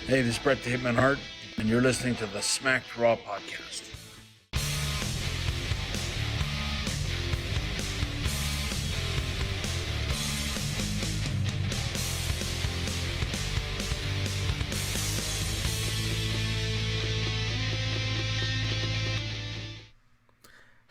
Hey, this is Brett the Hitman Hart, and you're listening to the Smacked Raw podcast.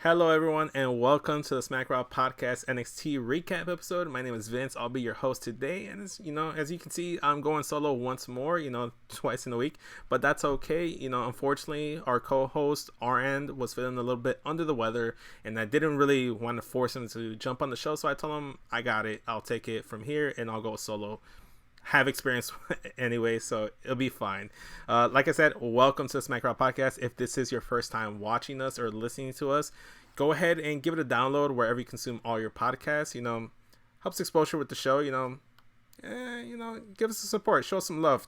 Hello, everyone, and welcome to the Smack Raw Podcast NXT recap episode. My name is Vince. I'll be your host today, and as you can see, I'm going solo once more. Twice in a week, but that's okay. Unfortunately, our co-host RN was feeling a little bit under the weather, and I didn't really want to force him to jump on the show, so I told him I got it. I'll take it from here, and I'll go solo. Have experience anyway, so it'll be fine. Like I said, welcome to the Smack Raw Podcast. If this is your first time watching us or listening to us, go ahead and give it a download wherever you consume all your podcasts. Helps exposure with the show. Give us some support, show some love.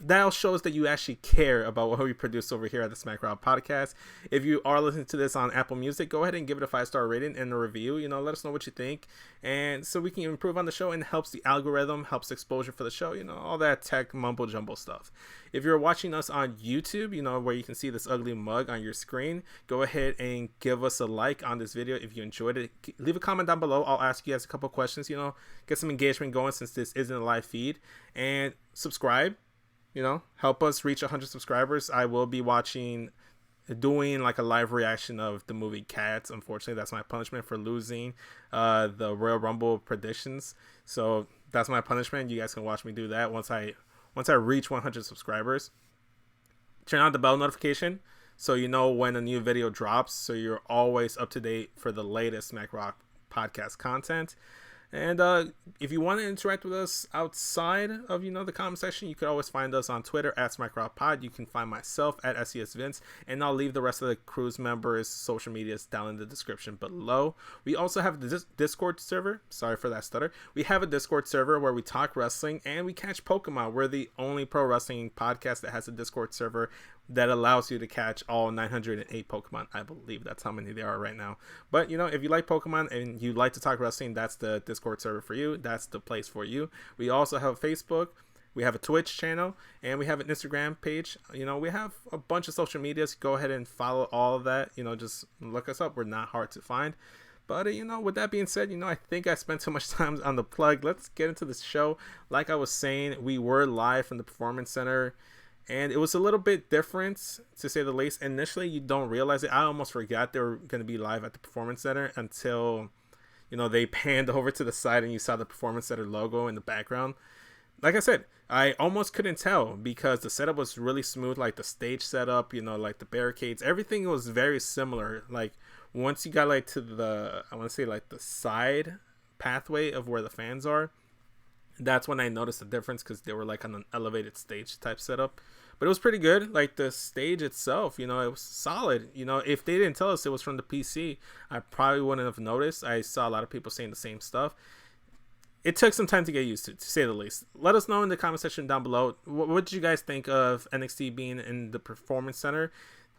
That shows that you actually care about what we produce over here at the Smack Raw Podcast. If you are listening to this on Apple Music, go ahead and give it a 5-star rating and a review. Let us know what you think, and so we can improve on the show, and helps the algorithm, helps exposure for the show. All that tech mumbo jumbo stuff. If you're watching us on YouTube, where you can see this ugly mug on your screen, go ahead and give us a like on this video if you enjoyed it. Leave a comment down below. I'll ask you guys a couple questions. Get some engagement going since this isn't a live feed, and subscribe. Help us reach 100 subscribers. I will be doing like a live reaction of the movie Cats. Unfortunately, that's my punishment for losing the Royal Rumble predictions. So that's my punishment. You guys can watch me do that once I reach 100 subscribers. Turn on the bell notification so you know when a new video drops, so you're always up to date for the latest Smack Rock podcast content. And if you want to interact with us outside of, the comment section, you could always find us on Twitter at SmackRockPod. You can find myself at SESVince, and I'll leave the rest of the crew's members' social medias down in the description below. We also have the Discord server. Sorry for that stutter. We have a Discord server where we talk wrestling and we catch Pokemon. We're the only pro wrestling podcast that has a Discord server that allows you to catch all 908 Pokemon. I believe that's how many there are right now. But, if you like Pokemon and you like to talk wrestling, that's the Discord server for you. That's the place for you. We also have Facebook. We have a Twitch channel, and we have an Instagram page. We have a bunch of social medias. Go ahead and follow all of that. Just look us up. We're not hard to find. But, with that being said, I think I spent too much time on the plug. Let's get into this show. Like I was saying, we were live from the Performance Center, and it was a little bit different, to say the least. Initially, you don't realize it. I almost forgot they were going to be live at the Performance Center until, they panned over to the side and you saw the Performance Center logo in the background. Like I said, I almost couldn't tell because the setup was really smooth, like the stage setup, like the barricades. Everything was very similar. Like, once you got, like, to the, I want to say, like, the side pathway of where the fans are, that's when I noticed the difference, because they were like on an elevated stage type setup. But it was pretty good. Like, the stage itself, it was solid. If they didn't tell us it was from the PC, I probably wouldn't have noticed. I saw a lot of people saying the same stuff. It took some time to get used to say the least. Let us know in the comment section down below. What did you guys think of NXT being in the Performance Center?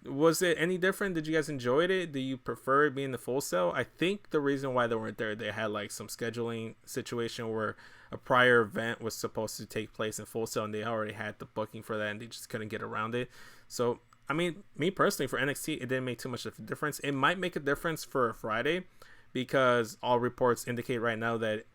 Was it any different? Did you guys enjoy it? Do you prefer it being the Full Sail? I think the reason why they weren't there, they had like some scheduling situation where a prior event was supposed to take place in Full Sail, and they already had the booking for that, and they just couldn't get around it. So, I mean, me personally, for NXT, it didn't make too much of a difference. It might make a difference for Friday, because all reports indicate right now that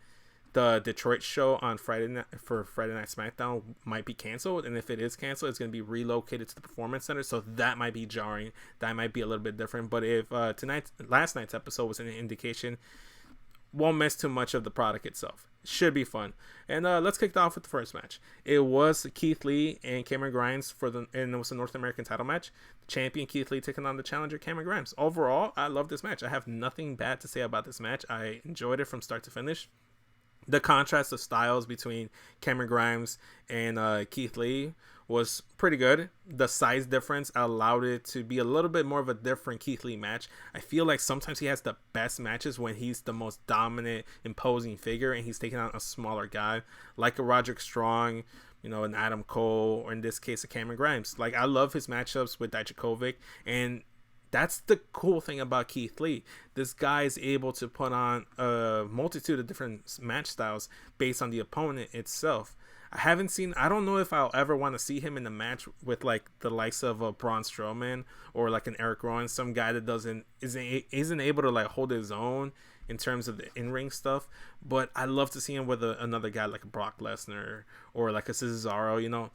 the Detroit show on Friday Night SmackDown might be canceled, and if it is canceled, it's going to be relocated to the Performance Center, so that might be jarring. That might be a little bit different. But if last night's episode was an indication, won't miss too much of the product itself. Should be fun. And let's kick it off with the first match. It was Keith Lee and Cameron Grimes and it was a North American title match. The champion Keith Lee taking on the challenger Cameron Grimes. Overall, I love this match. I have nothing bad to say about this match. I enjoyed it from start to finish. The contrast of styles between Cameron Grimes and Keith Lee was pretty good. The size difference allowed it to be a little bit more of a different Keith Lee match. I feel like sometimes he has the best matches when he's the most dominant, imposing figure, and he's taking on a smaller guy like a Roderick Strong, an Adam Cole, or in this case, a Cameron Grimes. Like, I love his matchups with Dijakovic, and that's the cool thing about Keith Lee. This guy is able to put on a multitude of different match styles based on the opponent itself. I don't know if I'll ever want to see him in a match with like the likes of a Braun Strowman or like an Eric Rowan, some guy that isn't able to like hold his own in terms of the in-ring stuff. But I love to see him with another guy like a Brock Lesnar or like a Cesaro, you know.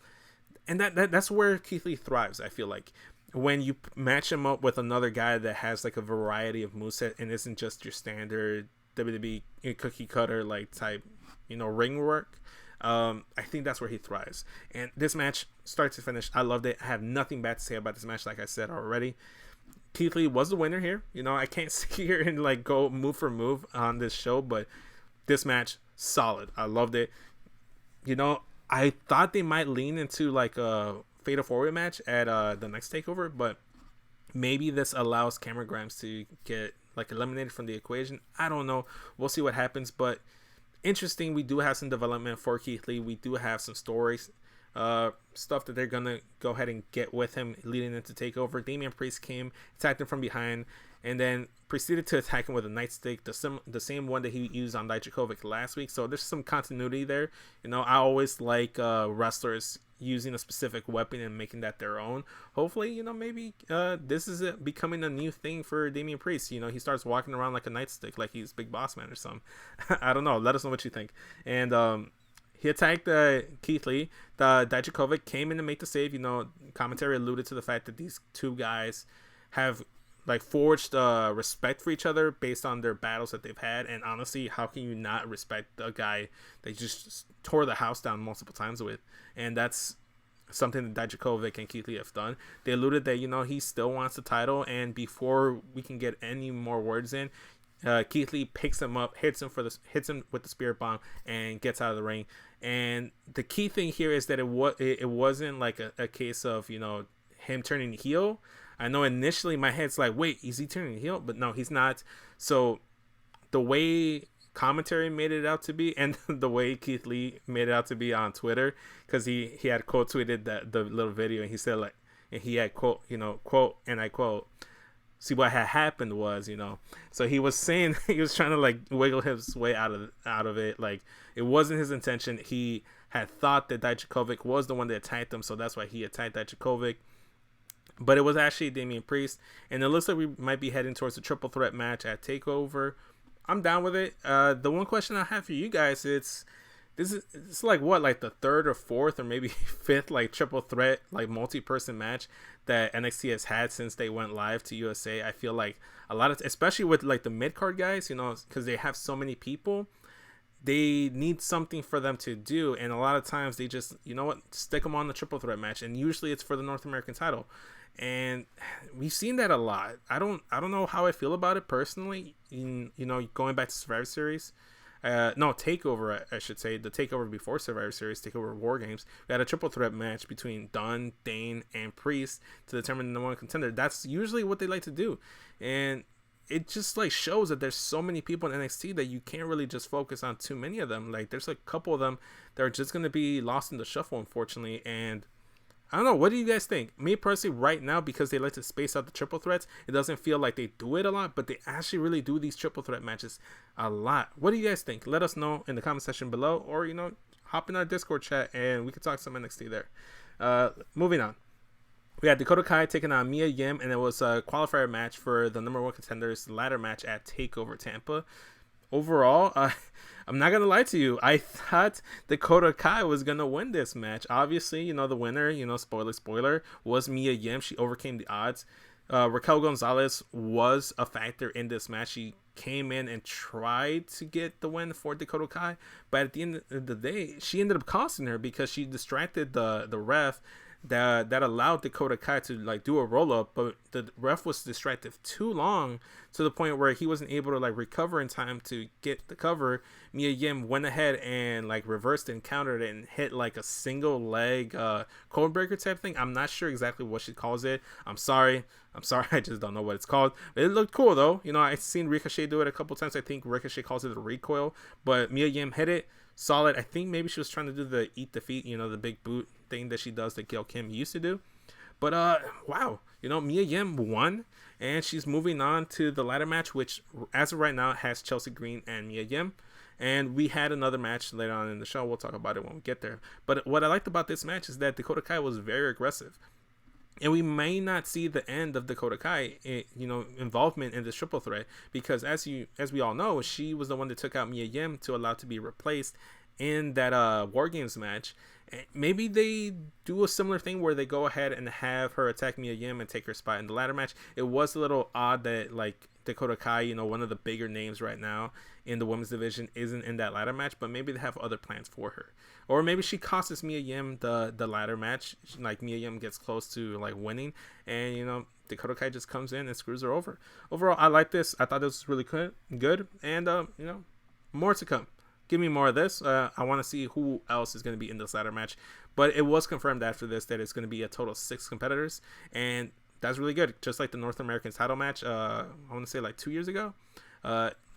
And that's where Keith Lee thrives, I feel like. When you match him up with another guy that has like a variety of moveset and isn't just your standard WWE cookie cutter like type, you know, ring work, I think that's where he thrives. And this match, start to finish, I loved it. I have nothing bad to say about this match, like I said already. Keith Lee was the winner here. You know, I can't sit here and like go move for move on this show, but this match, solid. I loved it. You know, I thought they might lean into like a Fatal 4-Way match at the next takeover, but maybe this allows Cameron Grimes to get like eliminated from the equation. I don't know. We'll see what happens, but interesting. We do have some development for Keith Lee. We do have some stories, stuff that they're gonna go ahead and get with him leading into takeover. Damian Priest came, attacked him from behind, and then proceeded to attack him with a nightstick, the same one that he used on Dijakovic last week. So there's some continuity there. You know, I always like wrestlers using a specific weapon and making that their own. Hopefully, you know, maybe this is becoming a new thing for Damian Priest. You know, he starts walking around like a nightstick, like he's Big Boss Man or something. I don't know. Let us know what you think. And he attacked Keith Lee. Dijakovic came in to make the save. You know, commentary alluded to the fact that these two guys have like forged respect for each other based on their battles that they've had. And honestly, how can you not respect a guy they just tore the house down multiple times with? And that's something that Dijakovic and Keith Lee have done. They alluded that, you know, he still wants the title, and before we can get any more words in, Keith Lee picks him up, hits him with the spirit bomb, and gets out of the ring. And the key thing here is that it wasn't like a case of, you know, him turning heel. I know initially my head's like, wait, is he turning heel? But no, he's not. So the way commentary made it out to be, and the way Keith Lee made it out to be on Twitter, because he had quote tweeted the little video, and he said like, and he had quote, and I quote, see what had happened was, you know, so he was saying he was trying to like wiggle his way out of it. Like, it wasn't his intention. He had thought that Dijakovic was the one that attacked him, so that's why he attacked Dijakovic. But it was actually Damian Priest, and it looks like we might be heading towards a triple threat match at TakeOver. I'm down with it. The one question I have for you guys, it's like what, like the third or fourth or maybe fifth like triple threat like multi-person match that NXT has had since they went live to USA. I feel like a lot of, especially with like the mid-card guys, you know, because they have so many people, they need something for them to do, and a lot of times they just, you know what, stick them on the triple threat match, and usually it's for the North American title. And we've seen that a lot. I don't know how I feel about it personally. You know, going back to Survivor Series, TakeOver, I should say, the TakeOver before Survivor Series, TakeOver War Games, we had a triple threat match between Dunn, Dane, and Priest to determine the number one contender. That's usually what they like to do, and it just like shows that there's so many people in NXT that you can't really just focus on too many of them. Like, there's a couple of them that are just going to be lost in the shuffle, unfortunately. And I don't know. What do you guys think? Me personally, right now, because they like to space out the triple threats, it doesn't feel like they do it a lot, but they actually really do these triple threat matches a lot. What do you guys think? Let us know in the comment section below, or, you know, hop in our Discord chat and we can talk some NXT there. Moving on. We had Dakota Kai taking on Mia Yim, and it was a qualifier match for the number one contenders ladder match at TakeOver Tampa. Overall, I'm not going to lie to you. I thought Dakota Kai was going to win this match. Obviously, you know, the winner, you know, spoiler, was Mia Yim. She overcame the odds. Raquel Gonzalez was a factor in this match. She came in and tried to get the win for Dakota Kai, but at the end of the day, she ended up costing her because she distracted the ref that allowed Dakota Kai to like do a roll up, but the ref was distracted too long to the point where he wasn't able to like recover in time to get the cover. Mia Yim went ahead and like reversed and countered it and hit like a single leg code breaker type thing. I'm not sure exactly what she calls it. I'm sorry. I just don't know what it's called. But it looked cool though. You know, I've seen Ricochet do it a couple times. I think Ricochet calls it a recoil, but Mia Yim hit it solid. I think maybe she was trying to do the eat the feet, you know, the big boot thing that she does that Gail Kim used to do. But wow, you know, Mia Yim won, and she's moving on to the ladder match, which as of right now has Chelsea Green and Mia Yim. And we had another match later on in the show. We'll talk about it when we get there. But what I liked about this match is that Dakota Kai was very aggressive. And we may not see the end of Dakota Kai, involvement in this triple threat, because as we all know, she was the one that took out Mia Yim to allow to be replaced in that War Games match. Maybe they do a similar thing where they go ahead and have her attack Mia Yim and take her spot in the ladder match. It was a little odd that like Dakota Kai, one of the bigger names right now in the women's division, isn't in that ladder match, but maybe they have other plans for her. Or maybe she costs Mia Yim the ladder match. Like Mia Yim gets close to like winning, and Dakota Kai just comes in and screws her over. Overall, I like this. I thought this was really good, and more to come. Give me more of this. I want to see who else is going to be in this ladder match. But it was confirmed after this that it's going to be a total of 6 competitors, and that's really good. Just like the North American title match, I want to say like 2 years ago.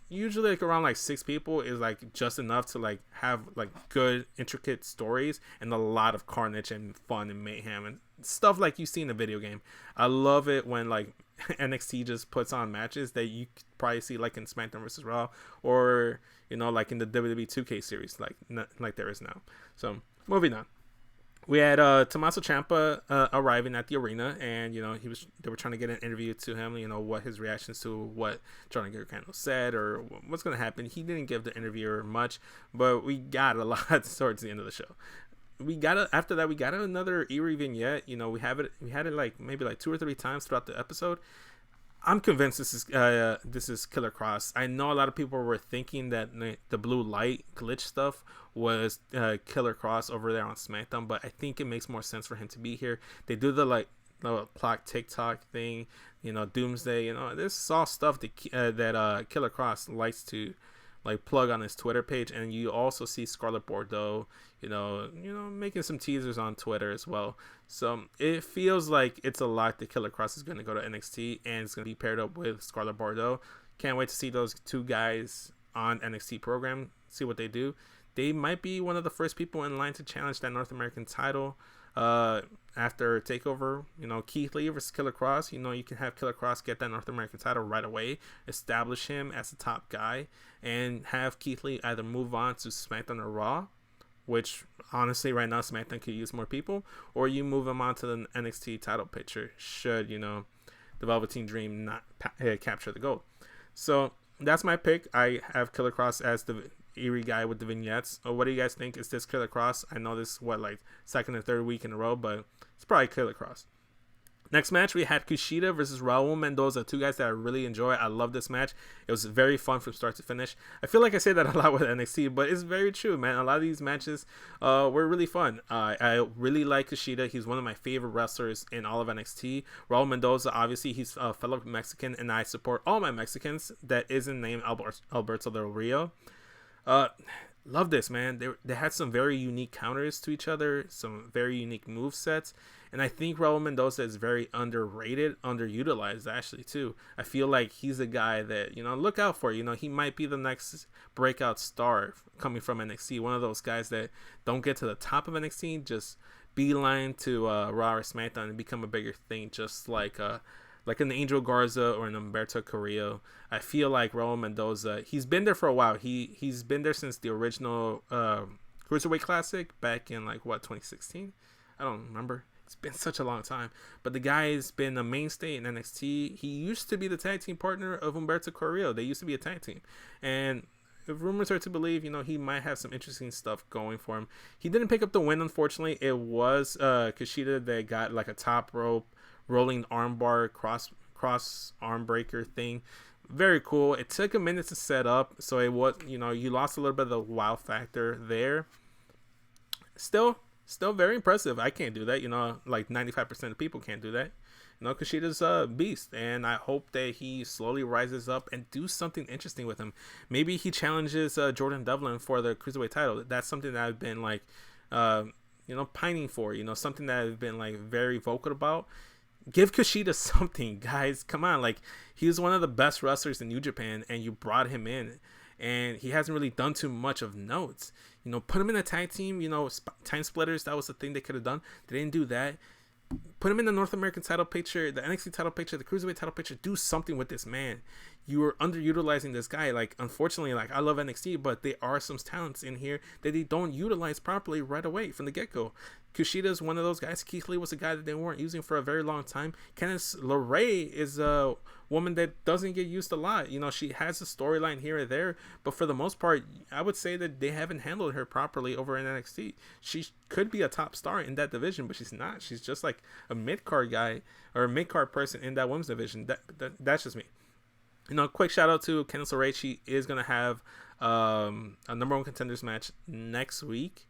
Usually like around like 6 people is like just enough to like have like good intricate stories and a lot of carnage and fun and mayhem and stuff like you see in a video game. I love it when like NXT just puts on matches that you probably see like in SmackDown vs. Raw, or like in the WWE 2K series like there is now. So moving on. We had Tommaso Ciampa arriving at the arena, and they were trying to get an interview to him. What his reactions to what Johnny Gargano said or what's going to happen. He didn't give the interviewer much, but we got a lot towards the end of the show. After that we got another eerie vignette. We had it like maybe like 2 or 3 times throughout the episode. I'm convinced this is Killer Kross. I know a lot of people were thinking that the blue light glitch stuff was Killer Kross over there on SmackDown, but I think it makes more sense for him to be here. They do the clock TikTok thing, Doomsday. This is all stuff that Killer Kross likes to like plug on his Twitter page, and you also see Scarlett Bordeaux, making some teasers on Twitter as well. So it feels like it's a lot that Killer Kross is going to go to NXT, and it's going to be paired up with Scarlett Bordeaux. Can't wait to see those 2 guys on NXT program, see what they do. They might be one of the first people in line to challenge that North American title after TakeOver. Keith Lee versus Killer Kross. You can have Killer Kross get that North American title right away, establish him as the top guy, and have Keith Lee either move on to SmackDown or Raw, which honestly right now SmackDown could use more people, or you move him on to the NXT title picture should the Velveteen Dream not capture the gold. So that's my pick. I have Killer Kross as the eerie guy with the vignettes. What do you guys think? Is this Killer Kross? I know this is like 2nd or 3rd week in a row, but it's probably Killer Kross. Next match, we had Kushida versus Raul Mendoza, 2 guys that I really enjoy. I love this match. It was very fun from start to finish. I feel like I say that a lot with NXT, but it's very true, man. A lot of these matches were really fun. I really like Kushida. He's one of my favorite wrestlers in all of NXT. Raul Mendoza, obviously, he's a fellow Mexican, and I support all my Mexicans that isn't named Alberto Del Rio. Love this, man. They had some very unique counters to each other, some very unique move sets, and I think Raul Mendoza is very underrated, underutilized actually too. I feel like he's a guy that look out for. He might be the next breakout star coming from NXT. One of those guys that don't get to the top of NXT, just beeline to Raw or SmackDown and become a bigger thing, just like an Angel Garza or an Humberto Carrillo. I feel like Raul Mendoza, he's been there for a while. He's been there since the original Cruiserweight Classic back in 2016? I don't remember. It's been such a long time. But the guy has been a mainstay in NXT. He used to be the tag team partner of Humberto Carrillo. They used to be a tag team. And if rumors are to believe, he might have some interesting stuff going for him. He didn't pick up the win, unfortunately. It was Kushida that got like a top rope rolling armbar cross arm breaker thing. Very cool. It took a minute to set up, so it was you lost a little bit of the wow factor there. Still very impressive. I can't do that. Like 95% of people can't do that. Kushida's a beast, and I hope that he slowly rises up and do something interesting with him. Maybe he challenges Jordan Devlin for the Cruiserweight title. That's something that I've been pining for. Something that I've been very vocal about. Give Kushida something, guys. Come on. He was one of the best wrestlers in New Japan, and you brought him in, and he hasn't really done too much of notes. Put him in a tag team, time splitters. That was the thing they could have done. They didn't do that. put him in the North American title picture, the NXT title picture, the Cruiserweight title picture. Do something with this man. You are underutilizing this guy. Like, unfortunately, like, I love NXT, but there are some talents in here that they don't utilize properly right away from the get-go. Kushida is one of those guys. Keith Lee was a guy that they weren't using for a very long time. Candice LeRae is a woman that doesn't get used a lot. You know, she has a storyline here or there, but for the most part, I would say that they haven't handled her properly over in NXT. She could be a top star in that division, but she's not. She's just like a mid-card guy or a mid-card person in that women's division. That's just me. You know, quick shout out to Candice LeRae. She is going to have a number one contenders match next week.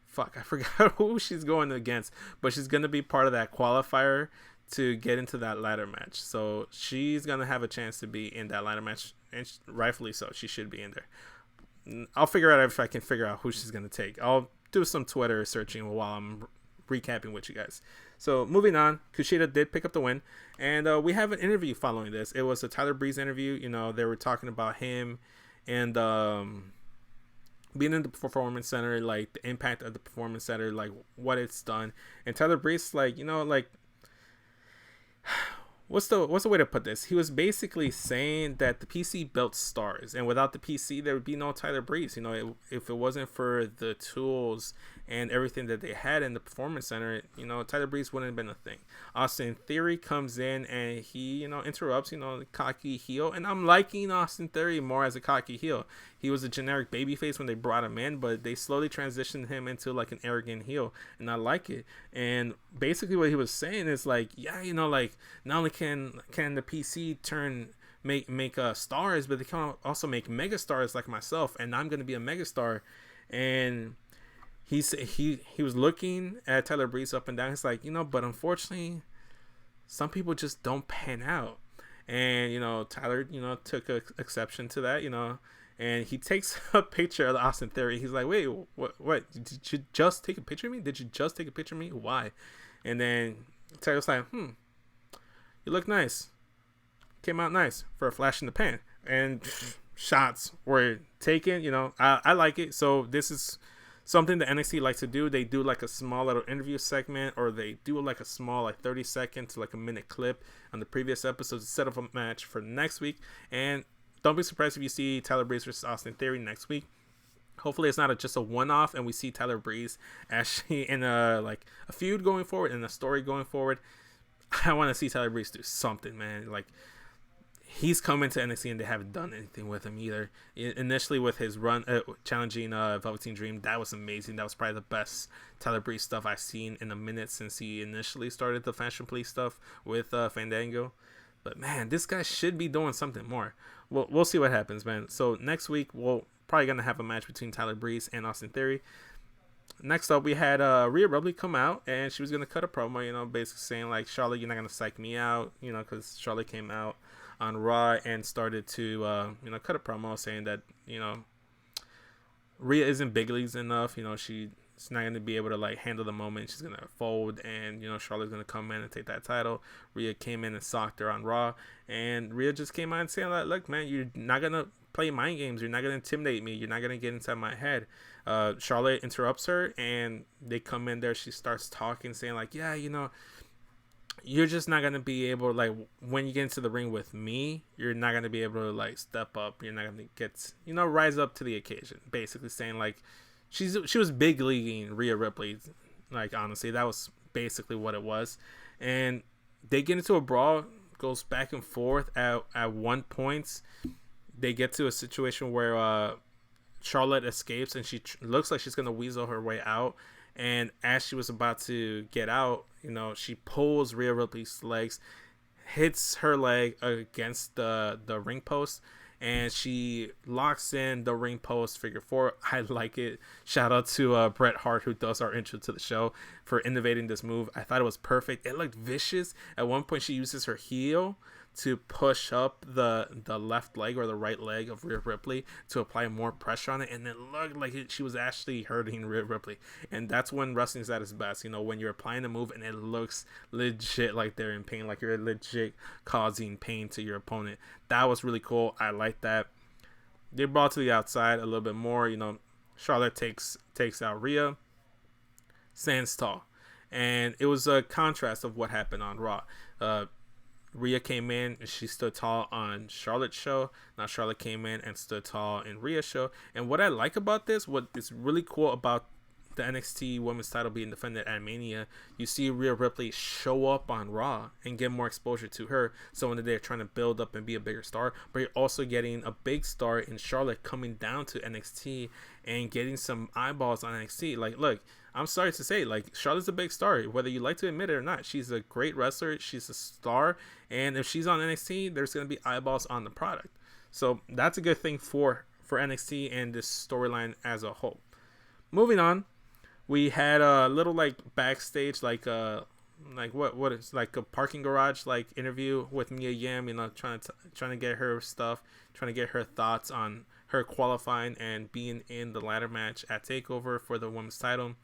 Fuck, I forgot who she's going against, but she's going to be part of that qualifier to get into that ladder match. So she's going to have a chance to be in that ladder match, and rightfully so. She should be in there. I'll figure out if I can figure out who she's going to take. I'll do some Twitter searching while I'm recapping with you guys. So moving on, Kushida did pick up the win, and we have an interview following this. It was a Tyler Breeze interview. You know, they were talking about him and being in the Performance Center, like the impact of the Performance Center, like what it's done. And Tyler Breeze, like, you know, like, what's the way to put this? He was basically saying that the PC built stars, and without the PC, there would be no Tyler Breeze. You know, if it wasn't for the tools and everything that they had in the Performance Center, you know, Tyler Breeze wouldn't have been a thing. Austin Theory comes in and he, you know, interrupts, you know, the cocky heel, and I'm liking Austin Theory more as a cocky heel. He was a generic babyface when they brought him in, but they slowly transitioned him into like an arrogant heel, and I like it. And basically what he was saying is like, yeah, you know, like, not only can the PC make stars, but they can also make mega stars like myself, and I'm gonna be a mega star. And he was looking at Tyler Breeze up and down. He's like, you know, but unfortunately, some people just don't pan out. And, you know, Tyler, you know, took exception to that, you know, and he takes a picture of the Austin Theory. He's like, wait, what? Did you just take a picture of me? Did you just take a picture of me? Why? And then Tyler's like, you look nice. Came out nice for a flash in the pan. And shots were taken, you know, I like it. So this is something that NXT likes to do. They do like a small little interview segment, or they do like a small like 30-second to like a minute clip on the previous episodes to set up a match for next week. And don't be surprised if you see Tyler Breeze versus Austin Theory next week. Hopefully it's not just a one-off, and we see Tyler Breeze actually in a feud going forward, in a story going forward. I want to see Tyler Breeze do something, man. Like, he's coming to NXT and they haven't done anything with him either. Initially with his run challenging Velveteen Dream, that was amazing. That was probably the best Tyler Breeze stuff I've seen in a minute since he initially started the Fashion Police stuff with Fandango. But man, this guy should be doing something more. We'll see what happens, man. So next week we're probably gonna have a match between Tyler Breeze and Austin Theory. Next up, we had Rhea Ripley come out, and she was gonna cut a promo, you know, basically saying like, Charlotte, you're not gonna psych me out, you know, because Charlotte came out on Raw and started to you know, cut a promo saying that, you know, Rhea isn't big leagues enough, you know, she's not going to be able to like handle the moment. She's going to fold, and, you know, Charlotte's going to come in and take that title. Rhea came in and socked her on Raw, and Rhea just came out and saying like, look, man, you're not going to play mind games, you're not going to intimidate me, you're not going to get inside my head. Charlotte interrupts her, and they come in there, she starts talking, saying like, yeah, you know, you're just not going to be able, like, when you get into the ring with me, you're not going to be able to, like, step up. You're not going to get, you know, rise up to the occasion. Basically saying, like, she was big leaguing Rhea Ripley. Like, honestly, that was basically what it was. And they get into a brawl, goes back and forth. At one point, they get to a situation where Charlotte escapes, and she looks like she's going to weasel her way out. And as she was about to get out, you know, she pulls Rhea Ripley's legs, hits her leg against the ring post, and she locks in the ring post figure four. I like it. Shout out to Bret Hart, who does our intro to the show, for innovating this move. I thought it was perfect. It looked vicious. At one point, she uses her heel to push up the left leg or the right leg of Rhea Ripley to apply more pressure on it, and it looked like she was actually hurting Rhea Ripley. And that's when wrestling's at its best, you know, when you're applying the move and it looks legit like they're in pain, like you're legit causing pain to your opponent. That was really cool. I like that. They brought to the outside a little bit more, you know. Charlotte takes out Rhea, stands tall, and it was a contrast of what happened on Raw. Rhea came in and she stood tall on Charlotte's show. Now Charlotte came in and stood tall in Rhea's show. And what I like about this, what is really cool about the NXT Women's title being defended at Mania, you see Rhea Ripley show up on Raw and get more exposure to her. So when they're trying to build up and be a bigger star, but you're also getting a big star in Charlotte coming down to NXT and getting some eyeballs on NXT. Like, look, I'm sorry to say, like, Charlotte's a big star, whether you like to admit it or not. She's a great wrestler. She's a star. And if she's on NXT, there's going to be eyeballs on the product. So that's a good thing for NXT and this storyline as a whole. Moving on, we had a little, like, backstage, like what is, like, a parking garage, like, interview with Mia Yim, you know, trying to get her stuff, trying to get her thoughts on her qualifying and being in the ladder match at TakeOver for the women's title.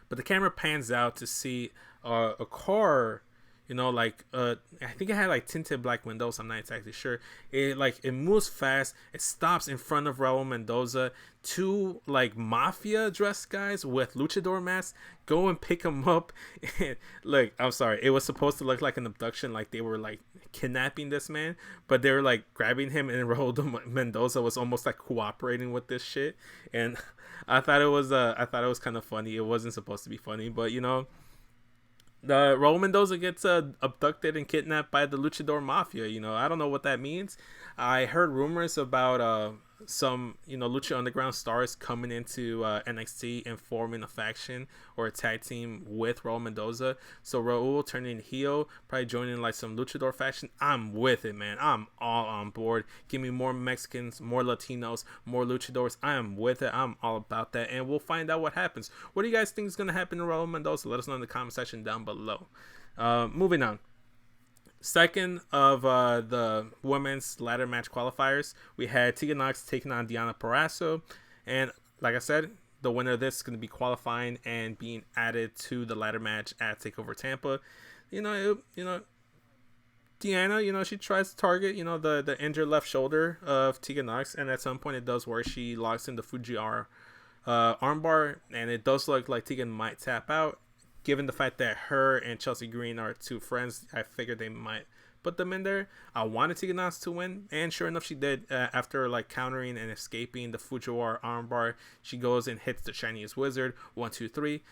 But the camera pans out to see a car, you know, like I think it had like tinted black windows. I'm not exactly sure. It moves fast. It stops in front of Raul Mendoza. Two like mafia dressed guys with luchador masks go and pick him up. And look, I'm sorry, it was supposed to look like an abduction, like they were like kidnapping this man, but they were like grabbing him, and Raul Mendoza was almost like cooperating with this shit. And I thought it was kind of funny. It wasn't supposed to be funny, but you know, the Raul Mendoza gets abducted and kidnapped by the Luchador Mafia. You know, I don't know what that means. I heard rumors about some, you know, Lucha Underground stars coming into NXT and forming a faction or a tag team with Raul Mendoza. So Raul turning heel, probably joining like some Luchador faction. I'm with it, man. I'm all on board. Give me more Mexicans, more Latinos, more Luchadors. I am with it. I'm all about that. And we'll find out what happens. What do you guys think is going to happen to Raul Mendoza? Let us know in the comment section down below. Moving on. Second of the women's ladder match qualifiers, we had Tegan Nox taking on Deonna Purrazzo, and like I said, the winner of this is going to be qualifying and being added to the ladder match at TakeOver Tampa. Deonna, you know, she tries to target, you know, the injured left shoulder of Tegan Nox, and at some point it does work. She locks in the Fujiwara armbar, and it does look like Tegan might tap out. Given the fact that her and Chelsea Green are two friends, I figured they might put them in there. I wanted Tegan Nox to win, and sure enough, she did. After like countering and escaping the Fujiwara armbar, she goes and hits the Chinese Wizard. 1, 2, 3.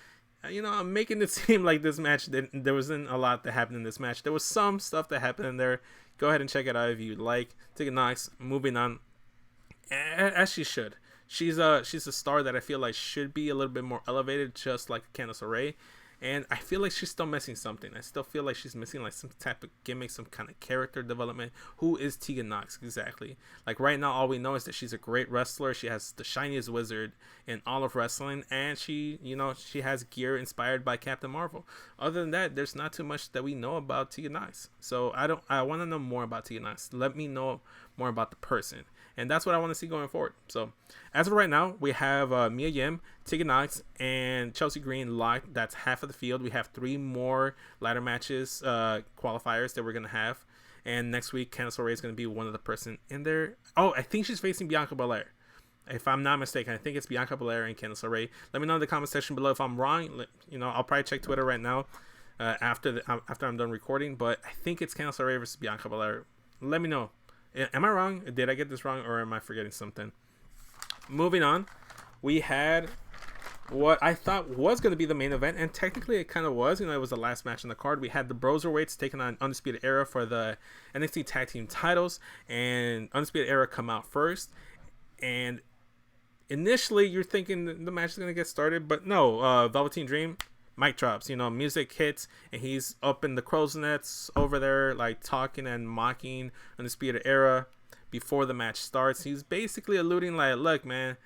You know, I'm making it seem like this match, there wasn't a lot that happened in this match. There was some stuff that happened in there. Go ahead and check it out if you like. Tegan Nox, moving on, as she should. She's a star that I feel like should be a little bit more elevated, just like Candice LeRae. And I feel like she's still missing something. I still feel like she's missing like some type of gimmick, some kind of character development. Who is Tegan Nox exactly? Like right now, all we know is that she's a great wrestler. She has the shiniest wizard in all of wrestling, and she has gear inspired by Captain Marvel. Other than that, there's not too much that we know about Tegan Nox. So I want to know more about Tegan Nox. Let me know more about the person. And that's what I want to see going forward. So, as of right now, we have Mia Yim, Tegan Nox, and Chelsea Green locked. That's half of the field. We have 3 more ladder matches, qualifiers that we're going to have. And next week, Candice LeRae is going to be one of the person in there. Oh, I think she's facing Bianca Belair. If I'm not mistaken, I think it's Bianca Belair and Candice LeRae. Let me know in the comment section below if I'm wrong. You know, I'll probably check Twitter right now after I'm done recording. But I think it's Candice LeRae versus Bianca Belair. Let me know. Am I wrong? Did I get this wrong, or am I forgetting something? Moving on, we had what I thought was going to be the main event, and technically it kind of was. You know, it was the last match on the card. We had the Broserweights taking on Undisputed Era for the NXT Tag Team titles, and Undisputed Era come out first. And initially, you're thinking the match is going to get started, but no. Velveteen Dream, mic drops, you know, music hits, and he's up in the crow's nets over there, like talking and mocking Undisputed Era before the match starts. He's basically alluding like, look, man,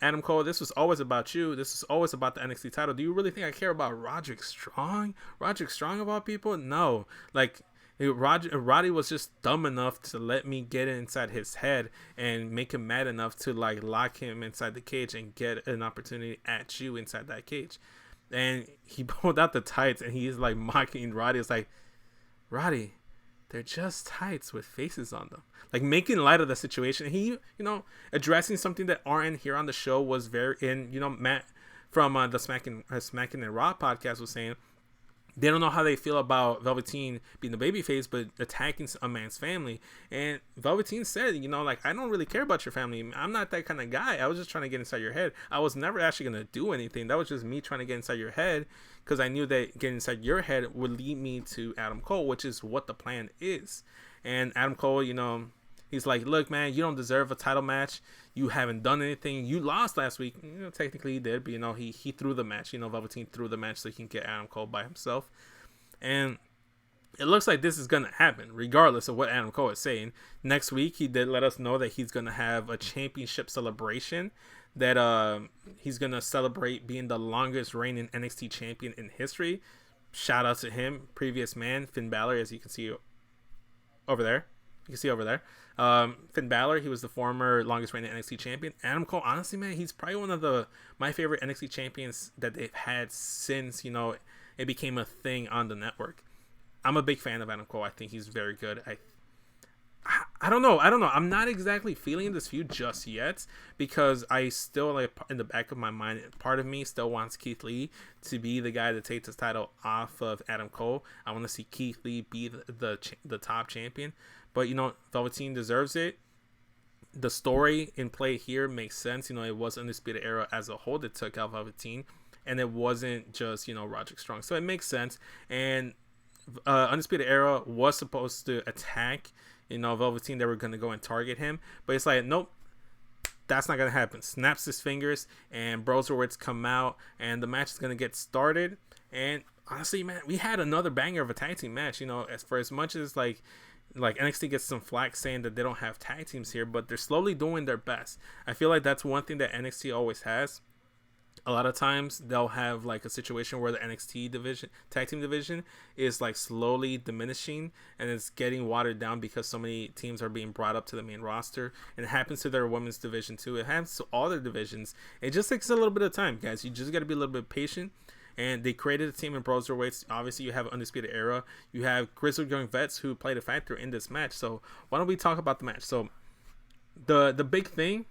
Adam Cole, this was always about you. This is always about the NXT title. Do you really think I care about Roderick Strong? Roderick Strong of all people? No. Like, Roddy was just dumb enough to let me get inside his head and make him mad enough to like lock him inside the cage and get an opportunity at you inside that cage. And he pulled out the tights and he's like mocking Roddy. It's like, Roddy, they're just tights with faces on them. Like making light of the situation. He, you know, addressing something that aren't here on the show was very, and you know, Matt from the Smacking and Raw podcast was saying they don't know how they feel about Velveteen being the babyface, but attacking a man's family. And Velveteen said, like, I don't really care about your family. I'm not that kind of guy. I was just trying to get inside your head. I was never actually going to do anything. That was just me trying to get inside your head, because I knew that getting inside your head would lead me to Adam Cole, which is what the plan is. And Adam Cole, he's like, look, man, you don't deserve a title match. You haven't done anything. You lost last week. Technically he did, but he threw the match. Velveteen threw the match so he can get Adam Cole by himself. And it looks like this is going to happen, regardless of what Adam Cole is saying. Next week, he did let us know that he's going to have a championship celebration, that he's going to celebrate being the longest reigning NXT champion in history. Shout out to him, previous man, Finn Balor, as you can see over there. Finn Balor, he was the former longest reigning NXT champion. Adam Cole, honestly, man, he's probably one of my favorite NXT champions that they've had since, it became a thing on the network. I'm a big fan of Adam Cole. I think he's very good. I don't know. I'm not exactly feeling this feud just yet, because I still, like, in the back of my mind, part of me still wants Keith Lee to be the guy that takes his title off of Adam Cole. I want to see Keith Lee be the top champion. But, Velveteen deserves it. The story in play here makes sense. It was Undisputed Era as a whole that took out Velveteen, and it wasn't just, Roderick Strong. So it makes sense. And Undisputed Era was supposed to attack, Velveteen. They were going to go and target him. But it's like, nope, that's not going to happen. Snaps his fingers, and Broserweights come out, and the match is going to get started. And honestly, man, we had another banger of a tag team match. As much as, like NXT gets some flack saying that they don't have tag teams here, but they're slowly doing their best. I feel like that's one thing that NXT always has. A lot of times they'll have like a situation where the NXT tag team division is like slowly diminishing, and it's getting watered down because so many teams are being brought up to the main roster. And it happens to their women's division too. It happens to all their divisions. It just takes a little bit of time, guys. You just got to be a little bit patient. And they created a team in Broserweights. Obviously, you have Undisputed Era. You have Grizzled Young Vets who played a factor in this match. So why don't we talk about the match? So the big thing,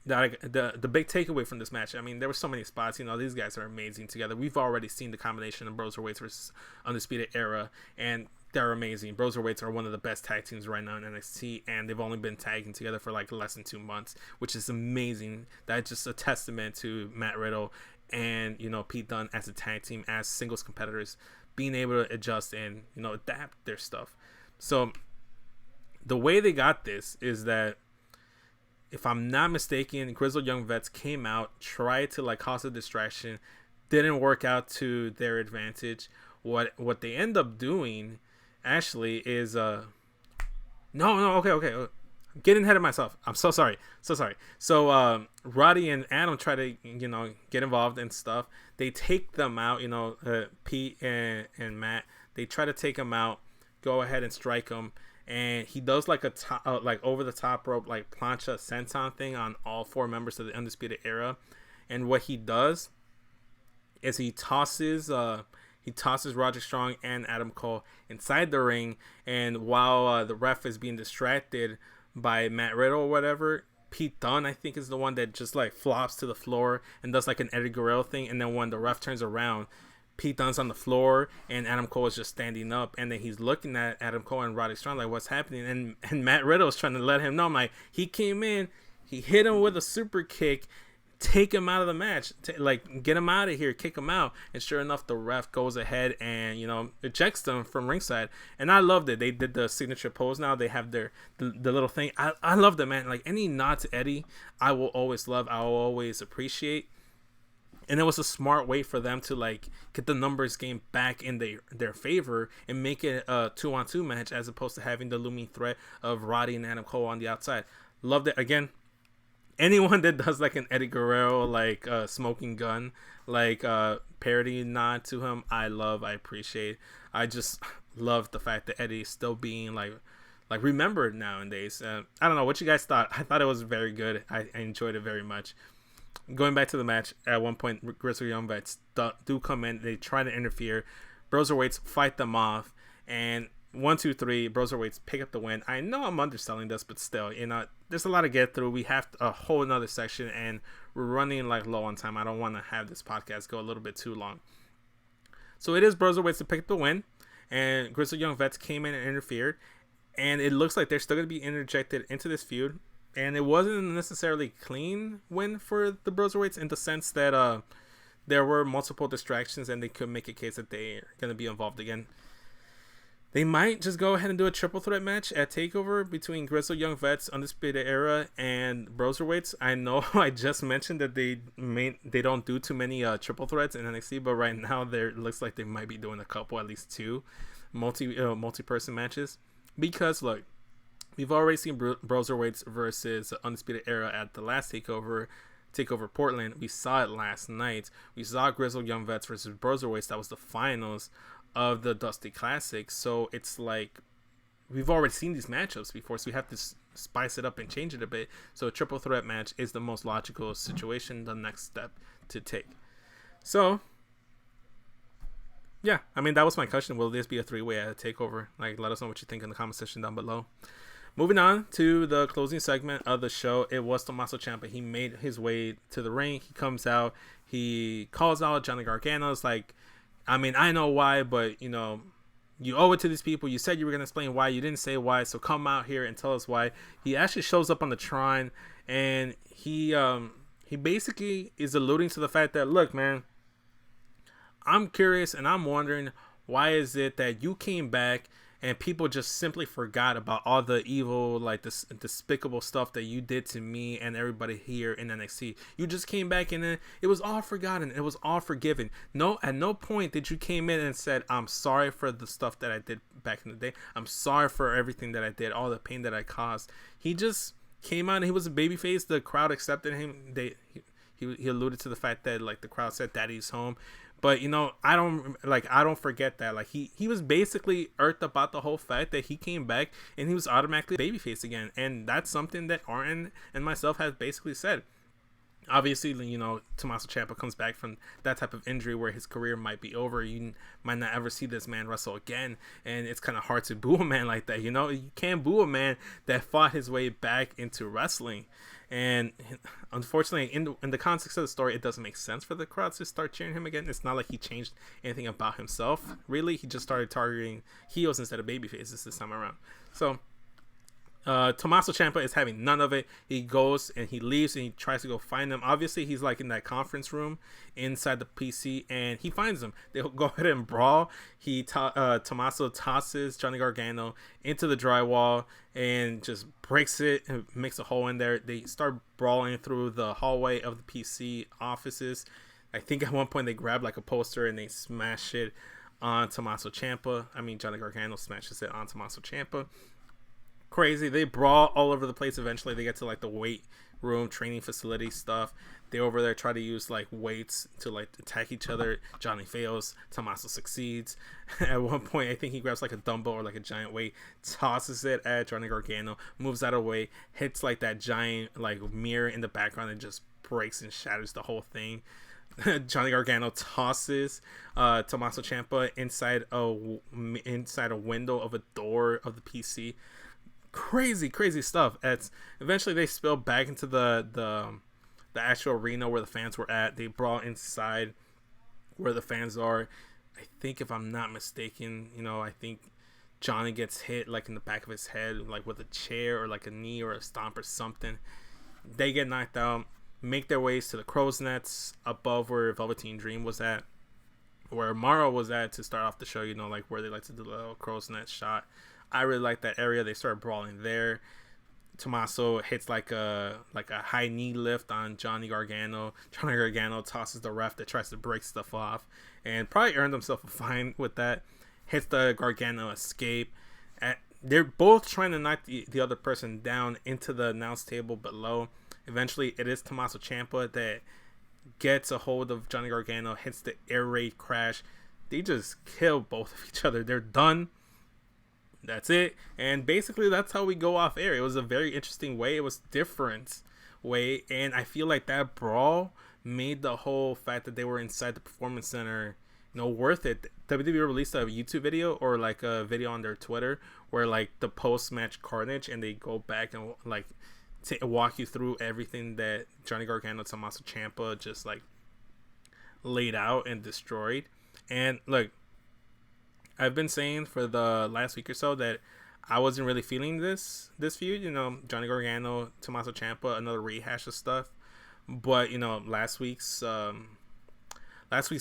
the big takeaway from this match, I mean, there were so many spots. These guys are amazing together. We've already seen the combination of Broserweights versus Undisputed Era, and they're amazing. Broserweights are one of the best tag teams right now in NXT, and they've only been tagging together for like less than 2 months, which is amazing. That's just a testament to Matt Riddle and Pete Dunne as a tag team, as singles competitors, being able to adjust and adapt their stuff. So the way they got this is that, if I'm not mistaken, Grizzled Young Vets came out, tried to like cause a distraction, didn't work out to their advantage. What they end up doing actually is okay. I'm getting ahead of myself. I'm so sorry. So Roddy and Adam try to get involved and stuff. They take them out. Pete and Matt. They try to take him out. Go ahead and strike him. And he does like a over the top rope like plancha senton thing on all 4 members of the Undisputed Era. And what he does is he tosses Roderick Strong and Adam Cole inside the ring. And while the ref is being distracted by Matt Riddle or whatever, Pete Dunne, I think, is the one that just like flops to the floor and does like an Eddie Guerrero thing. And then when the ref turns around, Pete Dunne's on the floor and Adam Cole is just standing up, and then he's looking at Adam Cole and Roderick Strong like, what's happening? And Matt Riddle is trying to let him know. I'm like, he came in, he hit him with a super kick, take him out of the match, get him out of here, kick him out. And sure enough, the ref goes ahead and ejects them from ringside. And I loved it. They did the signature pose. Now they have the little thing. I loved it, man. Like, any nod to Eddie, I will always love, I will always appreciate. And it was a smart way for them to like get the numbers game back in their favor and make it a 2-on-2 match, as opposed to having the looming threat of Roddy and Adam Cole on the outside. Loved it. Again, anyone that does like an Eddie Guerrero like smoking gun like parody nod to him, I appreciate. I just love the fact that Eddie is still being like remembered nowadays. I don't know what you guys thought. I thought it was very good. I enjoyed it very much. Going back to the match, at one point, Grizzled Young Vets do come in. They try to interfere. Broserweights fight them off. And 1, 2, 3, Broserweights pick up the win. I know I'm underselling this, but still, there's a lot to get through. We have a whole another section, and we're running like low on time. I don't want to have this podcast go a little bit too long. So it is Broserweights to pick up the win, and Grizzled Young Vets came in and interfered, and it looks like they're still going to be interjected into this feud. And it wasn't necessarily a clean win for the Broserweights in the sense that there were multiple distractions, and they could make a case that they're going to be involved again. They might just go ahead and do a triple threat match at TakeOver between Grizzled Young Vets, Undisputed Era, and Broserweights. I know I just mentioned that they don't do too many triple threats in NXT, but right now it looks like they might be doing a couple, at least 2 multi-person matches. Because look, we've already seen Broserweights versus Undisputed Era at the last TakeOver Portland. We saw it last night. We saw Grizzled Young Vets versus Broserweights. That was the finals of the Dusty Classic. So it's like we've already seen these matchups before, so we have to spice it up and change it a bit. So a triple threat match is the most logical situation, the next step to take. So yeah, I mean, that was my question. Will this be a 3-way at a TakeOver? Like, let us know what you think in the comment section down below. Moving on to the closing segment of the show, it was Tommaso Ciampa. He made his way to the ring. He comes out. He calls out Johnny Gargano. It's like, I mean, I know why, but, you owe it to these people. You said you were going to explain why. You didn't say why, so come out here and tell us why. He actually shows up on the Tron, and he basically is alluding to the fact that, look, man, I'm curious, and I'm wondering, why is it that you came back and people just simply forgot about all the evil, like this despicable stuff that you did to me and everybody here in NXT. You just came back and then it was all forgotten. It was all forgiven. No, at no point did you came in and said, I'm sorry for the stuff that I did back in the day. I'm sorry for everything that I did, all the pain that I caused. He just came out and he was a babyface. The crowd accepted him. He alluded to the fact that like the crowd said Daddy's home. But, I don't forget that. Like, he was basically irked about the whole fact that he came back and he was automatically babyface again. And that's something that Arn and myself have basically said. Obviously, Tommaso Ciampa comes back from that type of injury where his career might be over. You might not ever see this man wrestle again. And it's kind of hard to boo a man like that. You can't boo a man that fought his way back into wrestling. And unfortunately, in the context of the story, it doesn't make sense for the crowd to start cheering him again. It's not like he changed anything about himself. Really, he just started targeting heels instead of babyfaces this time around. So Tommaso Ciampa is having none of it. He goes and he leaves and he tries to go find them. Obviously, he's like in that conference room inside the PC, and he finds them. They'll go ahead and brawl. Tommaso tosses Johnny Gargano into the drywall and just breaks it and makes a hole in there. They start brawling through the hallway of the PC offices. I think at one point they grab like a poster and they smash it on Tommaso Ciampa. I mean, Johnny Gargano smashes it on Tommaso Ciampa. Crazy. They brawl all over the place. Eventually they get to like the weight room training facility stuff. They over there try to use like weights to like attack each other. Johnny fails. Tommaso succeeds. At one point I think he grabs like a dumbbell or like a giant weight, tosses it at Johnny Gargano, moves out of the way, hits like that giant like mirror in the background and just breaks and shatters the whole thing. Johnny Gargano tosses Tommaso Ciampa inside a window of a door of the PC. Crazy stuff. Eventually they spill back into the actual arena where the fans were at. They brawl inside where the fans are. I think if I'm not mistaken, I think Johnny gets hit like in the back of his head, like with a chair or like a knee or a stomp or something. They get knocked out, make their ways to the crow's nets above where Velveteen Dream was at, where Mara was at to start off the show, like where they like to do the little crow's net shot. I really like that area. They start brawling there. Tommaso hits like a high knee lift on Johnny Gargano. Johnny Gargano tosses the ref that tries to break stuff off and probably earned himself a fine with that. Hits the Gargano escape. They're both trying to knock the other person down into the announce table below. Eventually, it is Tommaso Ciampa that gets a hold of Johnny Gargano, hits the air raid crash. They just kill both of each other. They're done. That's it. And basically that's how we go off air. It was a very interesting way. It was different way, and I feel like that brawl made the whole fact that they were inside the performance center worth it. WWE released a YouTube video or like a video on their Twitter where like the post match carnage, and they go back and like walk you through everything that Johnny Gargano, Tommaso Ciampa just like laid out and destroyed. And look, I've been saying for the last week or so that I wasn't really feeling this feud. Johnny Gargano, Tommaso Ciampa, another rehash of stuff. But last week's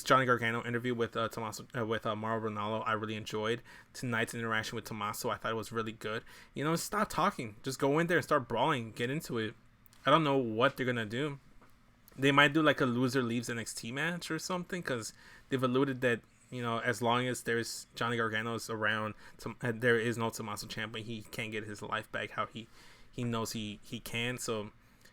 Johnny Gargano interview with Mauro Ranallo, I really enjoyed. Tonight's interaction with Tommaso, I thought it was really good. Stop talking, just go in there and start brawling, get into it. I don't know what they're gonna do. They might do like a loser leaves NXT match or something, because they've alluded that as long as there's Johnny Gargano's around, there is no Tommaso Ciampa. He can't get his life back how he knows he can. So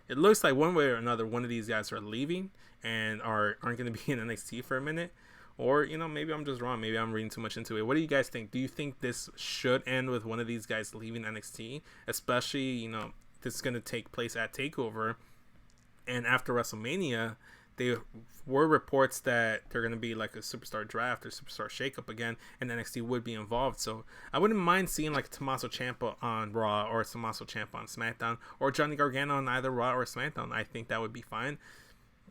it looks like one way or another, one of these guys are leaving and aren't going to be in NXT for a minute. Or, maybe I'm just wrong. Maybe I'm reading too much into it. What do you guys think? Do you think this should end with one of these guys leaving NXT? Especially, this is going to take place at TakeOver. And after WrestleMania, there were reports that they're going to be like a superstar draft or superstar shakeup again, and NXT would be involved. So I wouldn't mind seeing like Tommaso Ciampa on Raw or Tommaso Ciampa on SmackDown, or Johnny Gargano on either Raw or SmackDown. I think that would be fine.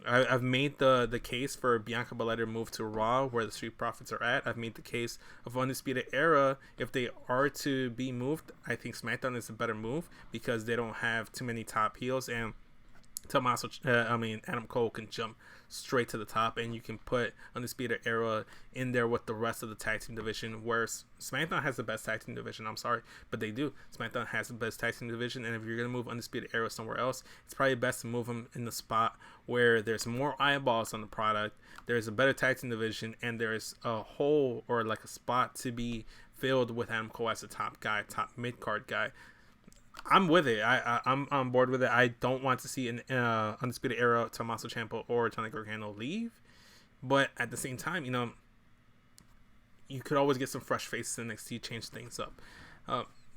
I've made the case for Bianca Belair to move to Raw, where the Street Profits are at. I've made the case of Undisputed Era. If they are to be moved, I think SmackDown is a better move because they don't have too many top heels, and Adam Cole can jump straight to the top, and you can put Undisputed Era in there with the rest of the tag team division, where SmackDown has the best tag team division. I'm sorry, but they do. SmackDown has the best tag team division, and if you're going to move Undisputed Era somewhere else, it's probably best to move them in the spot where there's more eyeballs on the product, there's a better tag team division, and there's a hole or like a spot to be filled with Adam Cole as a top guy, top mid-card guy. I'm with it. I'm on board with it. I don't want to see an Undisputed Era Tommaso Ciampa or Johnny Gargano leave, but at the same time, you could always get some fresh faces in NXT, change things up.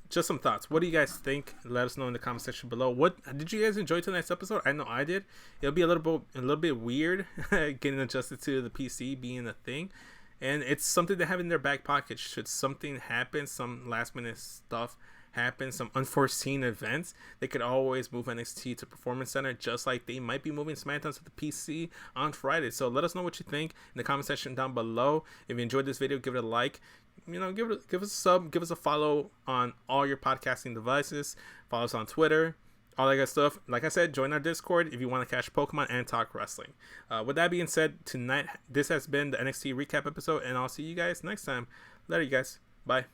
Just some thoughts. What do you guys think? Let us know in the comment section below. What did you guys enjoy tonight's episode? I know I did. It'll be a little bit weird getting adjusted to the PC being a thing, and it's something to have in their back pocket should something happen, some last minute stuff happen, some unforeseen events. They could always move NXT to Performance Center, just like they might be moving SmackDown to the PC on Friday. So let us know what you think in the comment section down below. If you enjoyed this video, give it a like. Give us a sub, give us a follow on all your podcasting devices. Follow us on Twitter, all that good stuff. Like I said, join our Discord if you want to catch Pokemon and talk wrestling. With that being said, tonight this has been the NXT recap episode, and I'll see you guys next time. Later, you guys. Bye.